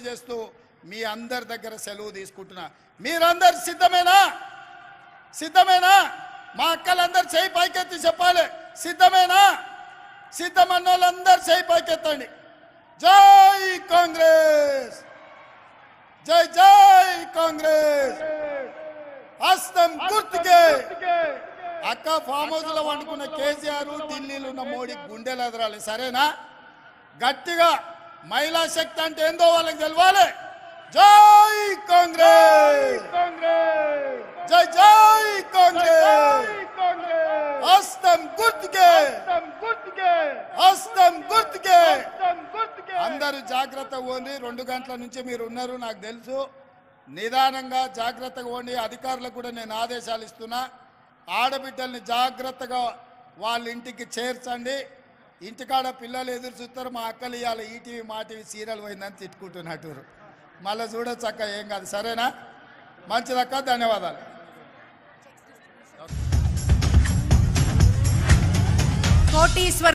తెలియజేస్తూ మీ అందరి దగ్గర సెలవు తీసుకుంటున్నా. మీరందరు సిద్ధమేనా? సిద్ధమేనా? మా అక్కలందరూ చేయి పైకెత్తి చెప్పాలి. సిద్ధమేనా? సిద్ధమన్న వాళ్ళందరూ చేయి పైకెత్తండి. జై కాంగ్రెస్, జై జై కాంగ్రెస్. హస్తం గుర్తుకే. అక్క ఫామ్ హౌస్ లో వండుకున్న కేసీఆర్, ఢిల్లీలో ఉన్న మోడీ గుండెలు ఎదరాలి. సరేనా? గట్టిగా మహిళా శక్తి అంటే ఏందో వాళ్ళకి తెలవాలి. జై కాంగ్రెస్, జై జై కాంగ్రెస్. హస్తం గుర్తుకే, హస్తం గుర్తుకే. అందరూ జాగ్రత్తగా పోండి. 2 గంటల నుంచి మీరు ఉన్నారు నాకు తెలుసు. నిదానంగా జాగ్రత్తగా పోండి. అధికారులకు కూడా నేను ఆదేశాలు ఇస్తున్నా. ఆడబిడ్డల్ని జాగ్రత్తగా వాళ్ళ ఇంటికి చేర్చండి. ఇంటికాడ పిల్లలు ఎదురు చూస్తారు. మా అక్కలు ఇవ్వాలి ఈటీవీ మా టీవీ సీరియల్ పోయిందని తిట్టుకుంటున్నట్టు. మళ్ళీ చూడొచ్చు అక్క, ఏం కాదు. సరేనా? మంచిదక్క, ధన్యవాదాలు. కోటీశ్వర్